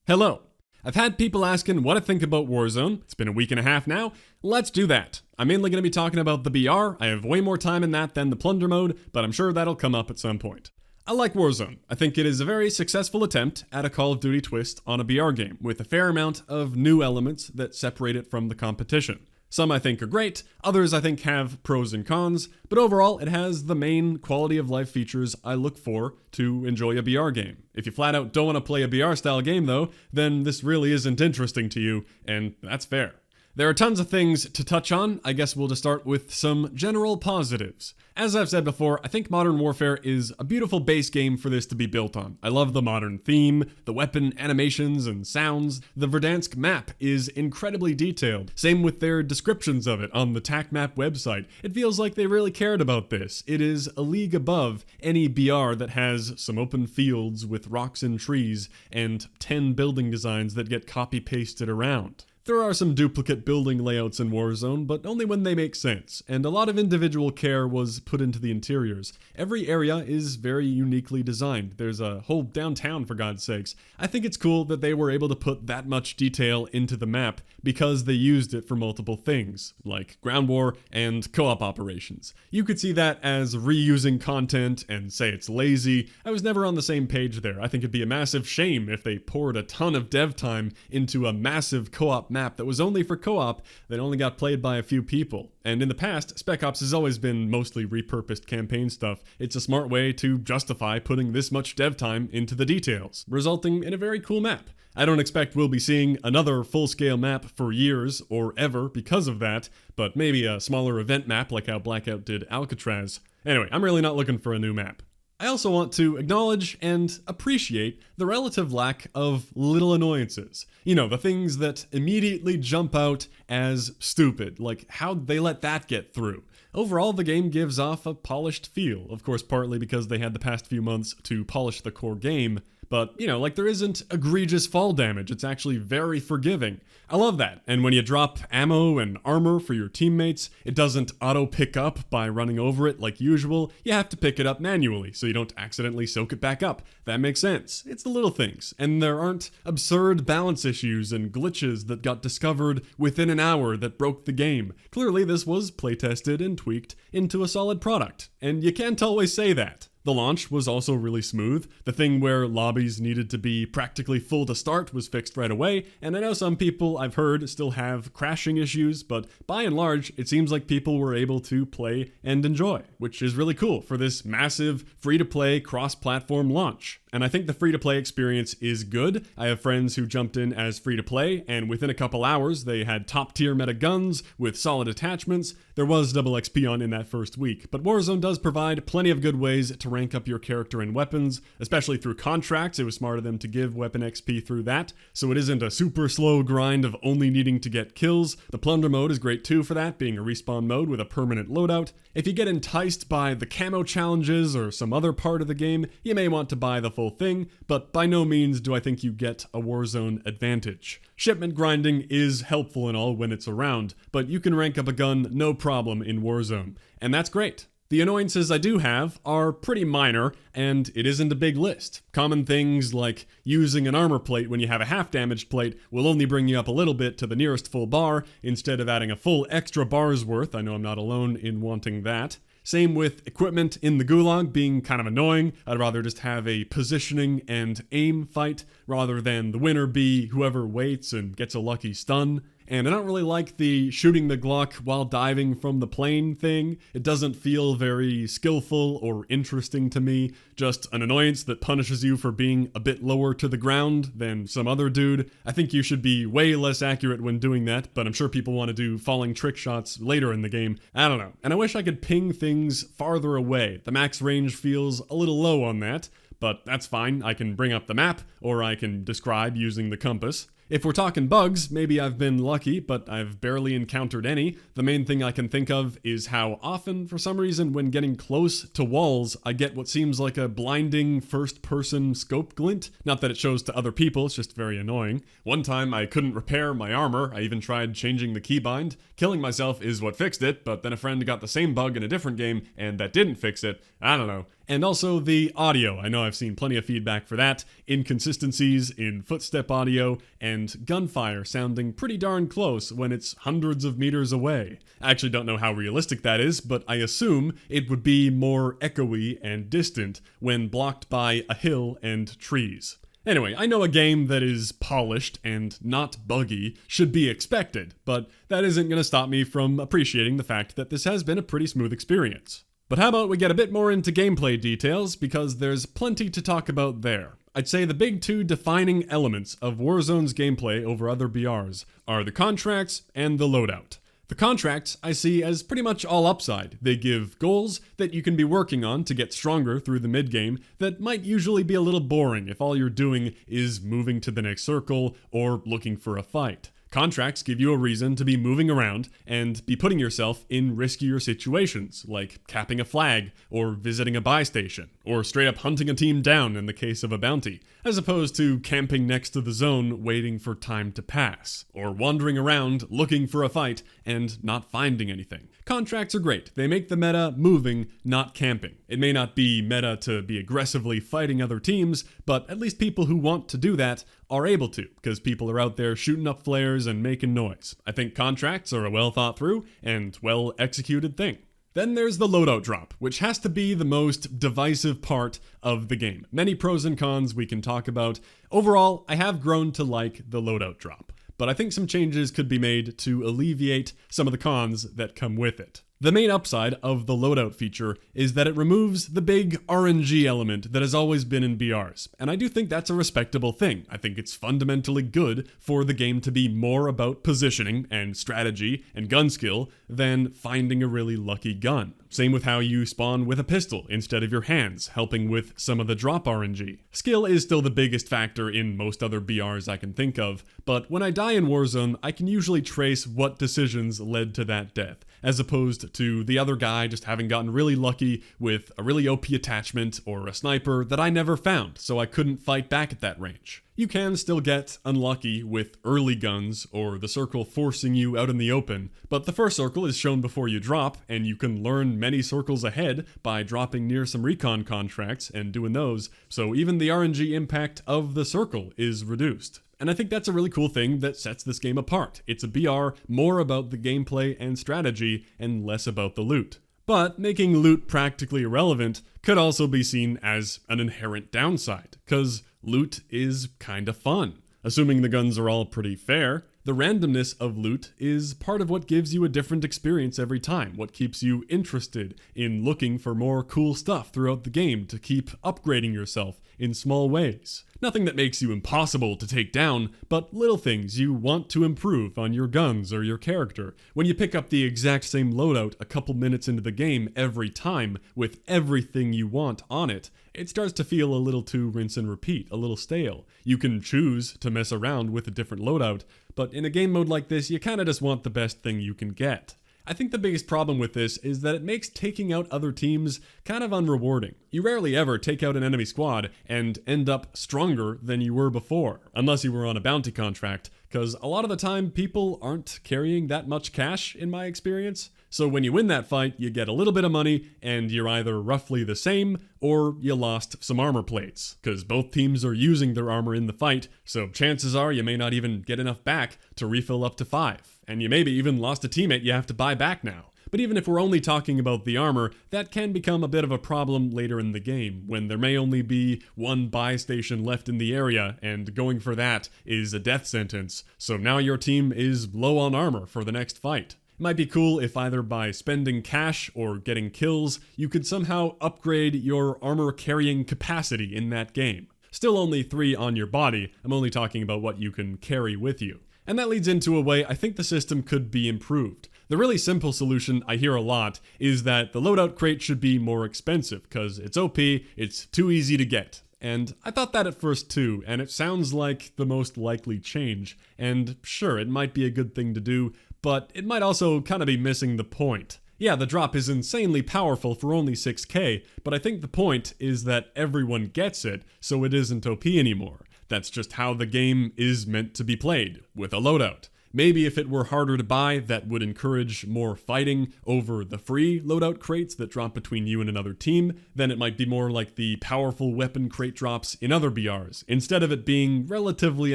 Hello. I've had people asking what I think about Warzone. It's been a week and a half now. Let's do that. I'm mainly going to be talking about the BR. I have way more time in that than the Plunder mode, but I'm sure that'll come up at some point. I like Warzone. I think it is a very successful attempt at a Call of Duty twist on a BR game, with a fair amount of new elements that separate it from the competition. Some I think are great, others I think have pros and cons, but overall it has the main quality of life features I look for to enjoy a BR game. If you flat out don't want to play a BR style game though, then this really isn't interesting to you, and that's fair. There are tons of things to touch on. I guess we'll just start with some general positives. As I've said before, I think Modern Warfare is a beautiful base game for this to be built on. I love the modern theme, the weapon animations and sounds. The Verdansk map is incredibly detailed. Same with their descriptions of it on the TAC map website. It feels like they really cared about this. It is a league above any BR that has some open fields with rocks and trees and 10 building designs that get copy-pasted around. There are some duplicate building layouts in Warzone, but only when they make sense, and a lot of individual care was put into the interiors. Every area is very uniquely designed. There's a whole downtown, for God's sakes. I think it's cool that they were able to put that much detail into the map because they used it for multiple things, like ground war and co-op operations. You could see that as reusing content and say it's lazy. I was never on the same page there. I think it'd be a massive shame if they poured a ton of dev time into a massive co-op map that was only for co-op that only got played by a few people. And in the past, Spec Ops has always been mostly repurposed campaign stuff. It's a smart way to justify putting this much dev time into the details, resulting in a very cool map. I don't expect we'll be seeing another full-scale map for years or ever because of that, but maybe a smaller event map like how Blackout did Alcatraz. Anyway, I'm really not looking for a new map. I also want to acknowledge and appreciate the relative lack of little annoyances. You know, the things that immediately jump out as stupid, like how'd they let that get through? Overall, the game gives off a polished feel, of course partly because they had the past few months to polish the core game, but, you know, like there isn't egregious fall damage, it's actually very forgiving. I love that, and when you drop ammo and armor for your teammates, it doesn't auto-pick up by running over it like usual, you have to pick it up manually so you don't accidentally soak it back up. That makes sense. It's the little things, and there aren't absurd balance issues and glitches that got discovered within an hour that broke the game. Clearly this was playtested and tweaked into a solid product, and you can't always say that. The launch was also really smooth. The thing where lobbies needed to be practically full to start was fixed right away, and I know some people I've heard still have crashing issues, but by and large, it seems like people were able to play and enjoy, which is really cool for this massive free-to-play cross-platform launch. And I think the free-to-play experience is good. I have friends who jumped in as free-to-play, and within a couple hours, they had top-tier meta guns with solid attachments. There was double XP on in that first week, but Warzone does provide plenty of good ways to rank up your character and weapons, especially through contracts. It was smart of them to give weapon XP through that, so it isn't a super slow grind of only needing to get kills. The Plunder mode is great too for that, being a respawn mode with a permanent loadout. If you get enticed by the camo challenges or some other part of the game, you may want to buy the full thing, but by no means do I think you get a Warzone advantage. Shipment grinding is helpful and all when it's around, but you can rank up a gun no problem in Warzone, and that's great. The annoyances I do have are pretty minor, and it isn't a big list. Common things like using an armor plate when you have a half-damaged plate will only bring you up a little bit to the nearest full bar, instead of adding a full extra bar's worth. I know I'm not alone in wanting that. Same with equipment in the Gulag being kind of annoying. I'd rather just have a positioning and aim fight rather than the winner be whoever waits and gets a lucky stun. And I don't really like the shooting the Glock while diving from the plane thing. It doesn't feel very skillful or interesting to me. Just an annoyance that punishes you for being a bit lower to the ground than some other dude. I think you should be way less accurate when doing that, but I'm sure people want to do falling trick shots later in the game. I don't know. And I wish I could ping things farther away. The max range feels a little low on that, but that's fine. I can bring up the map, or I can describe using the compass. If we're talking bugs, maybe I've been lucky, but I've barely encountered any. The main thing I can think of is how often, for some reason, when getting close to walls, I get what seems like a blinding first-person scope glint. Not that it shows to other people, it's just very annoying. One time I couldn't repair my armor, I even tried changing the keybind. Killing myself is what fixed it, but then a friend got the same bug in a different game, and that didn't fix it. I don't know. And also the audio. I know I've seen plenty of feedback for that. Inconsistencies in footstep audio and gunfire sounding pretty darn close when it's hundreds of meters away. I actually don't know how realistic that is, but I assume it would be more echoey and distant when blocked by a hill and trees. Anyway, I know a game that is polished and not buggy should be expected, but that isn't going to stop me from appreciating the fact that this has been a pretty smooth experience. But how about we get a bit more into gameplay details, because there's plenty to talk about there. I'd say the big two defining elements of Warzone's gameplay over other BRs are the contracts and the loadout. The contracts I see as pretty much all upside. They give goals that you can be working on to get stronger through the mid-game that might usually be a little boring if all you're doing is moving to the next circle or looking for a fight. Contracts give you a reason to be moving around and be putting yourself in riskier situations, like capping a flag, or visiting a buy station, or straight up hunting a team down in the case of a bounty, as opposed to camping next to the zone waiting for time to pass, or wandering around looking for a fight and not finding anything. Contracts are great. They make the meta moving, not camping. It may not be meta to be aggressively fighting other teams, but at least people who want to do that are able to, because people are out there shooting up flares and making noise. I think contracts are a well thought through and well executed thing. Then there's the loadout drop, which has to be the most divisive part of the game. Many pros and cons we can talk about. Overall, I have grown to like the loadout drop, but I think some changes could be made to alleviate some of the cons that come with it. The main upside of the loadout feature is that it removes the big RNG element that has always been in BRs, and I do think that's a respectable thing. I think it's fundamentally good for the game to be more about positioning and strategy and gun skill than finding a really lucky gun. Same with how you spawn with a pistol instead of your hands, helping with some of the drop RNG. Skill is still the biggest factor in most other BRs I can think of, but when I die in Warzone, I can usually trace what decisions led to that death, as opposed to the other guy just having gotten really lucky with a really OP attachment or a sniper that I never found, so I couldn't fight back at that range. You can still get unlucky with early guns or the circle forcing you out in the open, but the first circle is shown before you drop, and you can learn many circles ahead by dropping near some recon contracts and doing those, so even the RNG impact of the circle is reduced. And I think that's a really cool thing that sets this game apart. It's a BR more about the gameplay and strategy and less about the loot. But making loot practically irrelevant could also be seen as an inherent downside, because loot is kinda fun. Assuming the guns are all pretty fair, the randomness of loot is part of what gives you a different experience every time, what keeps you interested in looking for more cool stuff throughout the game to keep upgrading yourself in small ways. Nothing that makes you impossible to take down, but little things you want to improve on your guns or your character. When you pick up the exact same loadout a couple minutes into the game every time with everything you want on it, it starts to feel a little too rinse and repeat, a little stale. You can choose to mess around with a different loadout, but in a game mode like this, you kinda just want the best thing you can get. I think the biggest problem with this is that it makes taking out other teams kind of unrewarding. You rarely ever take out an enemy squad and end up stronger than you were before, unless you were on a bounty contract, because a lot of the time people aren't carrying that much cash in my experience. So when you win that fight, you get a little bit of money, and you're either roughly the same, or you lost some armor plates, because both teams are using their armor in the fight, so chances are you may not even get enough back to refill up to 5. And you maybe even lost a teammate you have to buy back now. But even if we're only talking about the armor, that can become a bit of a problem later in the game, when there may only be one buy station left in the area, and going for that is a death sentence, so now your team is low on armor for the next fight. It might be cool if either by spending cash or getting kills, you could somehow upgrade your armor carrying capacity in that game. Still only 3 on your body, I'm only talking about what you can carry with you. And that leads into a way I think the system could be improved. The really simple solution I hear a lot is that the loadout crate should be more expensive, because it's OP, it's too easy to get. And I thought that at first too, and it sounds like the most likely change. And sure, it might be a good thing to do, but it might also kind of be missing the point. Yeah, the drop is insanely powerful for only 6k, but I think the point is that everyone gets it, so it isn't OP anymore. That's just how the game is meant to be played, with a loadout. Maybe if it were harder to buy, that would encourage more fighting over the free loadout crates that drop between you and another team. Then it might be more like the powerful weapon crate drops in other BRs, instead of it being relatively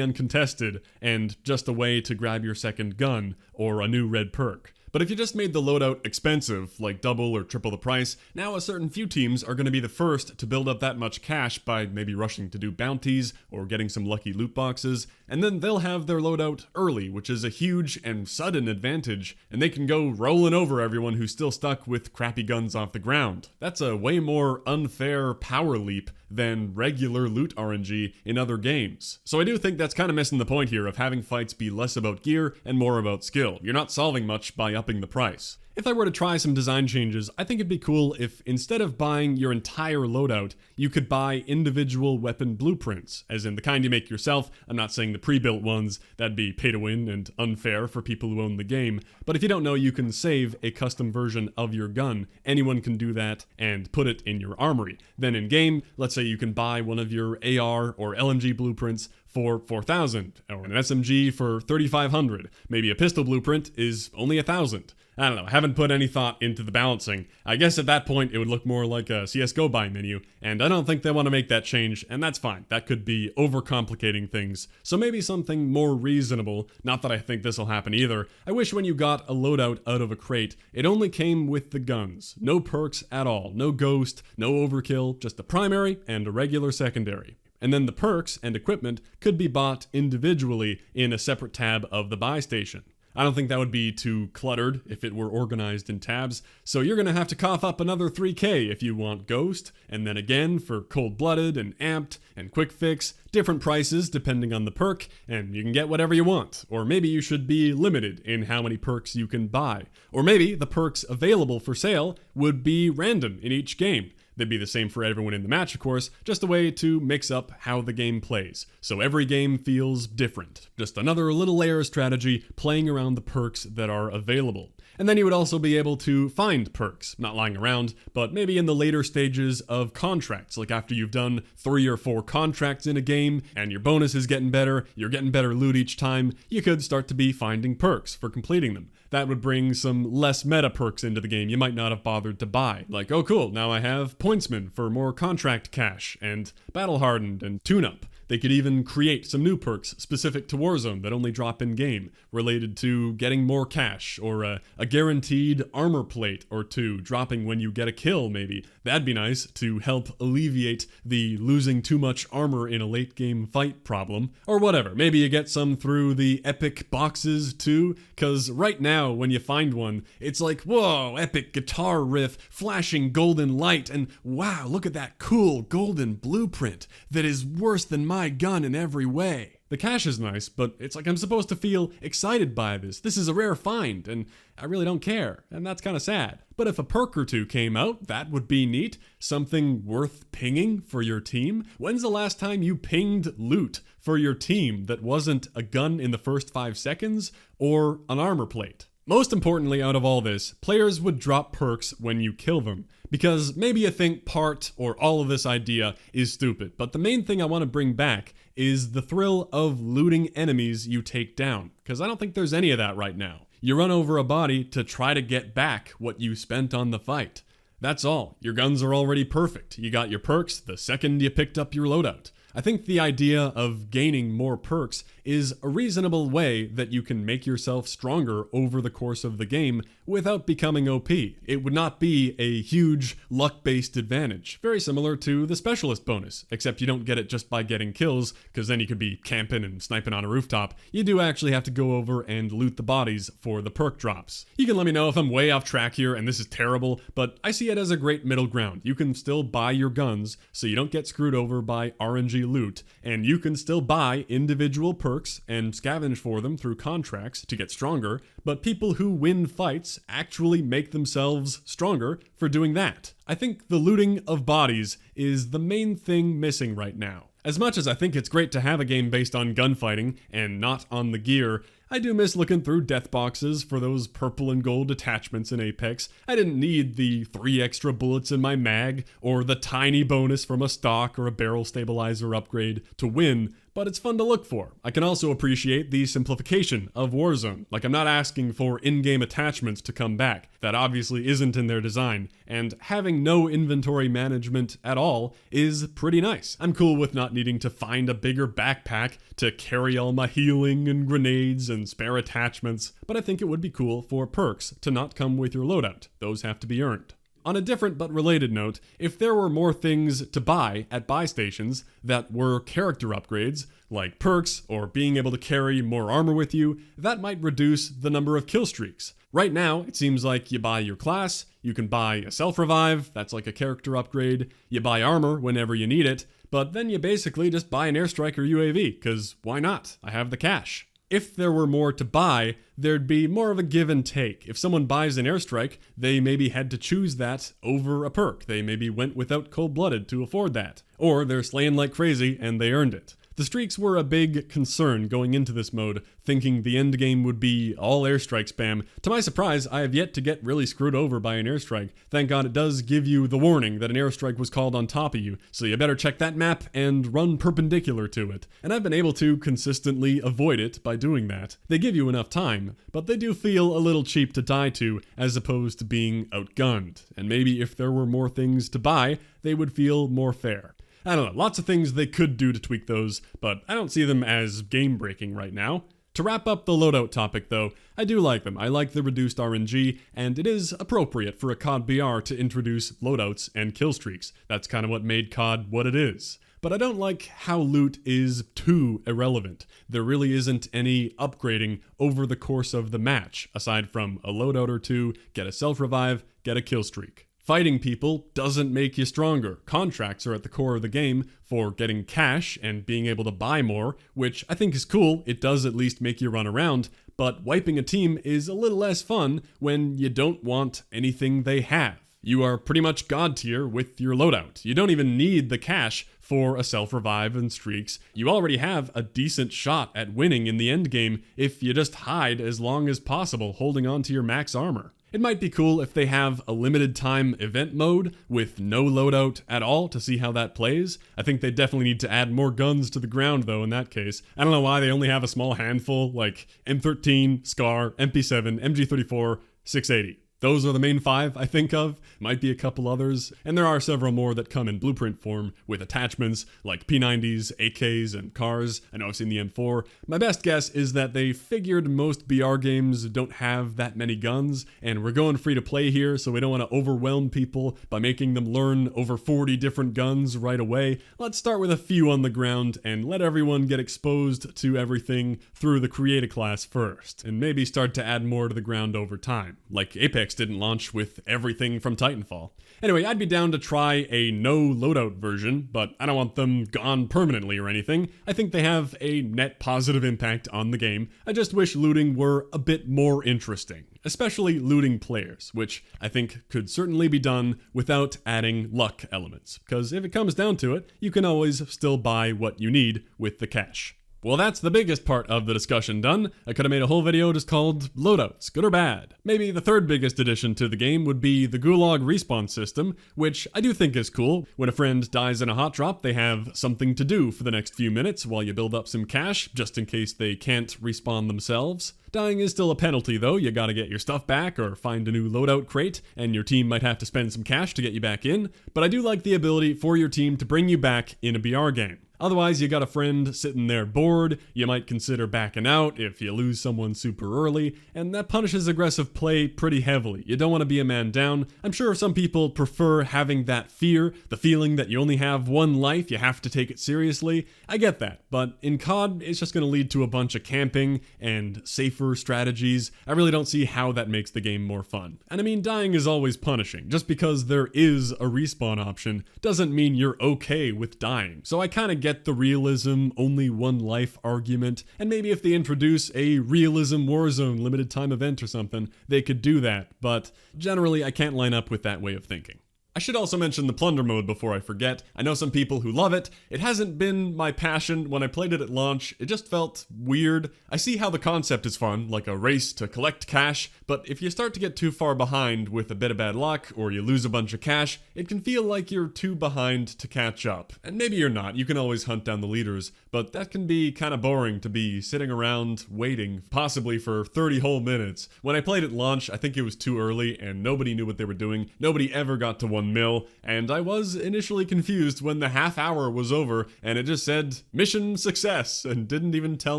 uncontested and just a way to grab your second gun or a new red perk. But if you just made the loadout expensive, like double or triple the price, now a certain few teams are going to be the first to build up that much cash by maybe rushing to do bounties or getting some lucky loot boxes, and then they'll have their loadout early, which is a huge and sudden advantage, and they can go rolling over everyone who's still stuck with crappy guns off the ground. That's a way more unfair power leap than regular loot RNG in other games. So I do think that's kind of missing the point here of having fights be less about gear and more about skill. You're not solving much by upping the price. If I were to try some design changes, I think it'd be cool if instead of buying your entire loadout, you could buy individual weapon blueprints, as in the kind you make yourself. I'm not saying the pre-built ones, that'd be pay to win and unfair for people who own the game, but if you don't know, you can save a custom version of your gun. Anyone can do that and put it in your armory. Then in game, let's say you can buy one of your AR or LMG blueprints for 4,000, or an SMG for 3,500. Maybe a pistol blueprint is only 1,000. I don't know, I haven't put any thought into the balancing. I guess at that point it would look more like a CSGO buy menu, and I don't think they want to make that change, and that's fine. That could be overcomplicating things. So maybe something more reasonable, not that I think this will happen either. I wish when you got a loadout out of a crate, it only came with the guns. No perks at all, no ghost, no overkill, just a primary and a regular secondary. And then the perks and equipment could be bought individually in a separate tab of the buy station. I don't think that would be too cluttered if it were organized in tabs, so you're gonna have to cough up another 3K if you want Ghost, and then again for Cold-Blooded and Amped and Quick Fix, different prices depending on the perk, and you can get whatever you want. Or maybe you should be limited in how many perks you can buy. Or maybe the perks available for sale would be random in each game. They'd be the same for everyone in the match, of course, just a way to mix up how the game plays. So every game feels different. Just another little layer of strategy playing around the perks that are available. And then you would also be able to find perks, not lying around, but maybe in the later stages of contracts, like after you've done 3 or 4 contracts in a game, and your bonus is getting better, you're getting better loot each time, you could start to be finding perks for completing them. That would bring some less meta perks into the game you might not have bothered to buy. Like, oh cool, now I have Pointsman for more contract cash, and Battle Hardened, and Tune-Up. They could even create some new perks specific to Warzone that only drop in-game, related to getting more cash, or a guaranteed armor plate or 2 dropping when you get a kill, maybe. That'd be nice to help alleviate the losing too much armor in a late-game fight problem. Or whatever, maybe you get some through the epic boxes too, cause right now when you find one, it's like, whoa, epic guitar riff, flashing golden light, and wow, look at that cool golden blueprint that is worse than my gun in every way. The cash is nice, but it's like I'm supposed to feel excited by this. This is a rare find, and I really don't care, and that's kind of sad. But if a perk or 2 came out, that would be neat. Something worth pinging for your team. When's the last time you pinged loot for your team that wasn't a gun in the first 5 seconds or an armor plate? Most importantly out of all this, players would drop perks when you kill them. Because maybe you think part or all of this idea is stupid, but the main thing I want to bring back is the thrill of looting enemies you take down. Because I don't think there's any of that right now. You run over a body to try to get back what you spent on the fight. That's all. Your guns are already perfect. You got your perks the second you picked up your loadout. I think the idea of gaining more perks is a reasonable way that you can make yourself stronger over the course of the game without becoming OP. It would not be a huge luck-based advantage, very similar to the specialist bonus, except you don't get it just by getting kills, because then you could be camping and sniping on a rooftop. You do actually have to go over and loot the bodies for the perk drops. You can let me know if I'm way off track here and this is terrible, but I see it as a great middle ground. You can still buy your guns so you don't get screwed over by RNG loot, and you can still buy individual perks and scavenge for them through contracts to get stronger, but people who win fights actually make themselves stronger for doing that. I think the looting of bodies is the main thing missing right now. As much as I think it's great to have a game based on gunfighting and not on the gear, I do miss looking through death boxes for those purple and gold attachments in Apex. I didn't need the 3 extra bullets in my mag, or the tiny bonus from a stock or a barrel stabilizer upgrade to win, but it's fun to look for. I can also appreciate the simplification of Warzone. Like, I'm not asking for in-game attachments to come back. That obviously isn't in their design, and having no inventory management at all is pretty nice. I'm cool with not needing to find a bigger backpack to carry all my healing and grenades and spare attachments, but I think it would be cool for perks to not come with your loadout. Those have to be earned. On a different but related note, if there were more things to buy at buy stations that were character upgrades, like perks or being able to carry more armor with you, that might reduce the number of kill streaks. Right now, it seems like you buy your class, you can buy a self-revive, that's like a character upgrade, you buy armor whenever you need it, but then you basically just buy an airstrike or UAV, cause why not? I have the cash. If there were more to buy, there'd be more of a give and take. If someone buys an airstrike, they maybe had to choose that over a perk. They maybe went without cold-blooded to afford that. Or they're slaying like crazy and they earned it. The streaks were a big concern going into this mode, thinking the end game would be all airstrike spam. To my surprise, I have yet to get really screwed over by an airstrike. Thank God it does give you the warning that an airstrike was called on top of you, so you better check that map and run perpendicular to it. And I've been able to consistently avoid it by doing that. They give you enough time, but they do feel a little cheap to die to as opposed to being outgunned. And maybe if there were more things to buy, they would feel more fair. I don't know, lots of things they could do to tweak those, but I don't see them as game-breaking right now. To wrap up the loadout topic though, I do like them. I like the reduced RNG, and it is appropriate for a CoD BR to introduce loadouts and kill streaks. That's kind of what made CoD what it is. But I don't like how loot is too irrelevant. There really isn't any upgrading over the course of the match, aside from a loadout or two, get a self-revive, get a kill streak. Fighting people doesn't make you stronger. Contracts are at the core of the game for getting cash and being able to buy more, which I think is cool. It does at least make you run around, but wiping a team is a little less fun when you don't want anything they have. You are pretty much god tier with your loadout. You don't even need the cash for a self-revive and streaks. You already have a decent shot at winning in the end game if you just hide as long as possible holding on to your max armor. It might be cool if they have a limited time event mode with no loadout at all to see how that plays. I think they definitely need to add more guns to the ground though in that case. I don't know why they only have a small handful like M13, SCAR, MP7, MG34, 680. Those are the main 5 I think of, might be a couple others, and there are several more that come in blueprint form with attachments like P90s, AKs, and cars. I know I've seen the M4. My best guess is that they figured most BR games don't have that many guns, and we're going free to play here, so we don't want to overwhelm people by making them learn over 40 different guns right away. Let's start with a few on the ground and let everyone get exposed to everything through the Create a class first, and maybe start to add more to the ground over time, like Apex didn't launch with everything from Titanfall. Anyway, I'd be down to try a no loadout version, but I don't want them gone permanently or anything. I think they have a net positive impact on the game. I just wish looting were a bit more interesting, especially looting players, which I think could certainly be done without adding luck elements, because if it comes down to it, you can always still buy what you need with the cash. Well, that's the biggest part of the discussion done. I could have made a whole video just called Loadouts, good or bad. Maybe the third biggest addition to the game would be the Gulag respawn system, which I do think is cool. When a friend dies in a hot drop, they have something to do for the next few minutes while you build up some cash, just in case they can't respawn themselves. Dying is still a penalty though, you gotta get your stuff back or find a new loadout crate, and your team might have to spend some cash to get you back in, but I do like the ability for your team to bring you back in a BR game. Otherwise, you got a friend sitting there bored, you might consider backing out if you lose someone super early, and that punishes aggressive play pretty heavily. You don't want to be a man down. I'm sure some people prefer having that fear, the feeling that you only have one life, you have to take it seriously. I get that, but in CoD, it's just going to lead to a bunch of camping and safer strategies. I really don't see how that makes the game more fun. And I mean, dying is always punishing. Just because there is a respawn option doesn't mean you're okay with dying. So I kind of get the realism, only one life argument, and maybe if they introduce a realism Warzone limited time event or something, they could do that, but generally I can't line up with that way of thinking. I should also mention the Plunder mode before I forget. I know some people who love it. It hasn't been my passion. When I played it at launch, it just felt weird. I see how the concept is fun, like a race to collect cash, but if you start to get too far behind with a bit of bad luck, or you lose a bunch of cash, it can feel like you're too behind to catch up. And maybe you're not, you can always hunt down the leaders, but that can be kind of boring to be sitting around waiting, possibly for 30 whole minutes. When I played at launch, I think it was too early and nobody knew what they were doing. Nobody ever got to 1 mil, and I was initially confused when the half hour was over and it just said mission success and didn't even tell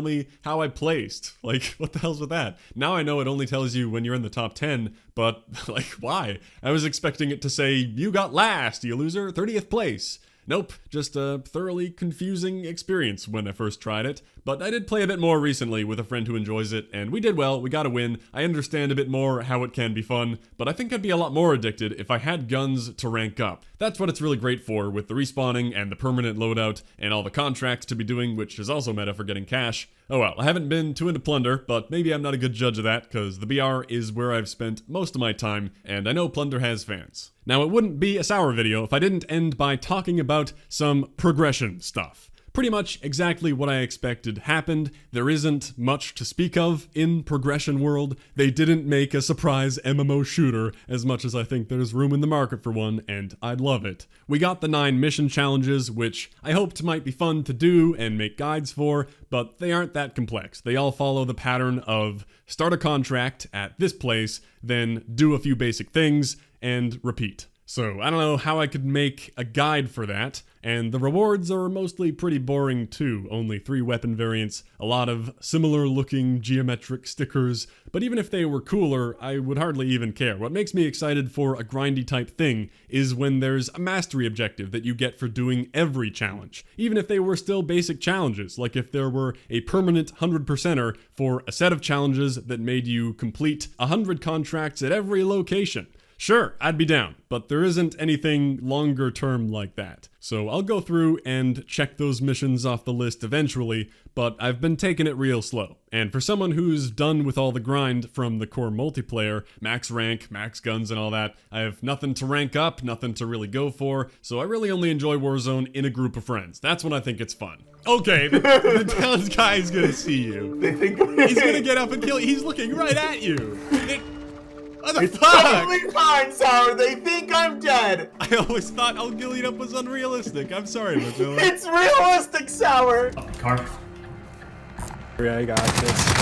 me how I placed. Like, what the hell's with that? Now I know it only tells you when you're in the top 10, but like, why? I was expecting it to say, you got last, you loser, 30th place. Nope, just a thoroughly confusing experience when I first tried it, but I did play a bit more recently with a friend who enjoys it, and we did well, we got a win. I understand a bit more how it can be fun, but I think I'd be a lot more addicted if I had guns to rank up. That's what it's really great for, with the respawning and the permanent loadout, and all the contracts to be doing, which is also meta for getting cash. Oh well, I haven't been too into Plunder, but maybe I'm not a good judge of that, because the BR is where I've spent most of my time, and I know Plunder has fans. Now, it wouldn't be a sour video if I didn't end by talking about some progression stuff. Pretty much exactly what I expected happened. There isn't much to speak of in progression world. They didn't make a surprise MMO shooter, as much as I think there's room in the market for one, and I'd love it. We got the 9 mission challenges, which I hoped might be fun to do and make guides for, but they aren't that complex. They all follow the pattern of start a contract at this place, then do a few basic things, and repeat. So I don't know how I could make a guide for that, and the rewards are mostly pretty boring too. Only 3 weapon variants, a lot of similar looking geometric stickers, but even if they were cooler, I would hardly even care. What makes me excited for a grindy type thing is when there's a mastery objective that you get for doing every challenge, even if they were still basic challenges, like if there were a permanent 100%er for a set of challenges that made you complete 100 contracts at every location. Sure, I'd be down, but there isn't anything longer term like that. So I'll go through and check those missions off the list eventually, but I've been taking it real slow. And for someone who's done with all the grind from the core multiplayer, max rank, max guns and all that, I have nothing to rank up, nothing to really go for, so I really only enjoy Warzone in a group of friends. That's when I think it's fun. Okay, the down guy's gonna see you. They think He's gonna get up and kill you. He's looking right at you. What the it's fuck? totally fine, Sour. They think I'm dead. I always thought Gillied Up was unrealistic. I'm sorry, Matilda. It's realistic, Sour. Car. Yeah, I got this.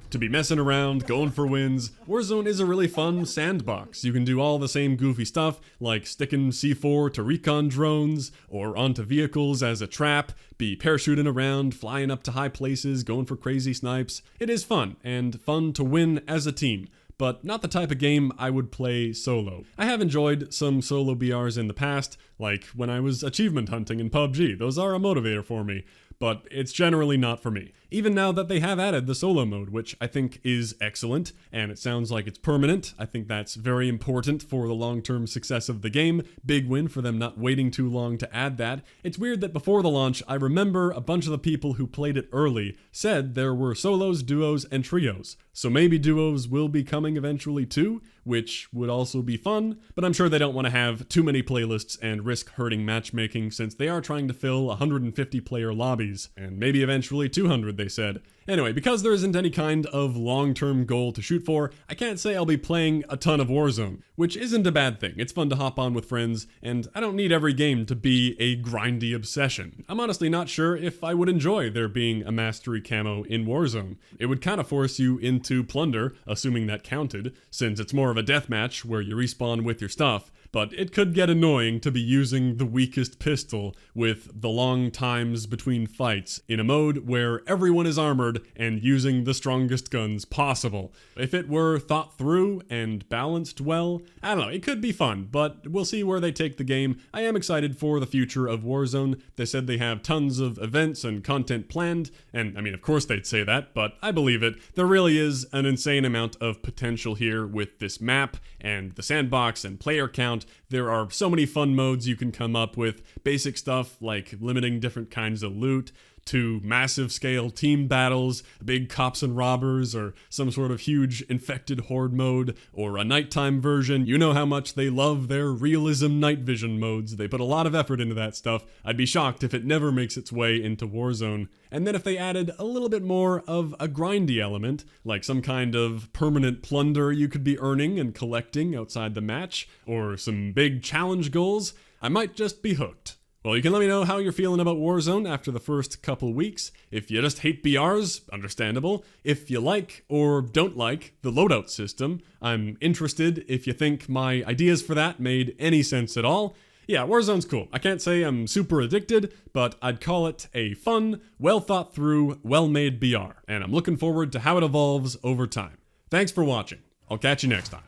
To be messing around, going for wins, Warzone is a really fun sandbox. You can do all the same goofy stuff, like sticking C4 to recon drones, or onto vehicles as a trap, be parachuting around, flying up to high places, going for crazy snipes. It is fun, and fun to win as a team, but not the type of game I would play solo. I have enjoyed some solo BRs in the past, like when I was achievement hunting in PUBG. Those are a motivator for me, but it's generally not for me. Even now that they have added the solo mode, which I think is excellent, and it sounds like it's permanent. I think that's very important for the long-term success of the game. Big win for them not waiting too long to add that. It's weird that before the launch, I remember a bunch of the people who played it early said there were solos, duos, and trios. So maybe duos will be coming eventually too, which would also be fun, but I'm sure they don't want to have too many playlists and risk hurting matchmaking since they are trying to fill 150 player lobbies, and maybe eventually 200, they said. Anyway, because there isn't any kind of long-term goal to shoot for, I can't say I'll be playing a ton of Warzone, which isn't a bad thing. It's fun to hop on with friends, and I don't need every game to be a grindy obsession. I'm honestly not sure if I would enjoy there being a mastery camo in Warzone. It would kind of force you into Plunder, assuming that counted, since it's more of a deathmatch where you respawn with your stuff. But it could get annoying to be using the weakest pistol with the long times between fights in a mode where everyone is armored and using the strongest guns possible. If it were thought through and balanced well, I don't know, it could be fun, but we'll see where they take the game. I am excited for the future of Warzone. They said they have tons of events and content planned, and I mean, of course they'd say that, but I believe it. There really is an insane amount of potential here with this map and the sandbox and player count. There are so many fun modes you can come up with, basic stuff like limiting different kinds of loot, to massive scale team battles, big cops and robbers, or some sort of huge infected horde mode, or a nighttime version. You know how much they love their realism night vision modes. They put a lot of effort into that stuff. I'd be shocked if it never makes its way into Warzone. And then if they added a little bit more of a grindy element, like some kind of permanent plunder you could be earning and collecting outside the match, or some big challenge goals, I might just be hooked. Well, you can let me know how you're feeling about Warzone after the first couple weeks. If you just hate BRs, understandable. If you like or don't like the loadout system, I'm interested if you think my ideas for that made any sense at all. Yeah, Warzone's cool. I can't say I'm super addicted, but I'd call it a fun, well thought through, well-made BR, and I'm looking forward to how it evolves over time. Thanks for watching. I'll catch you next time.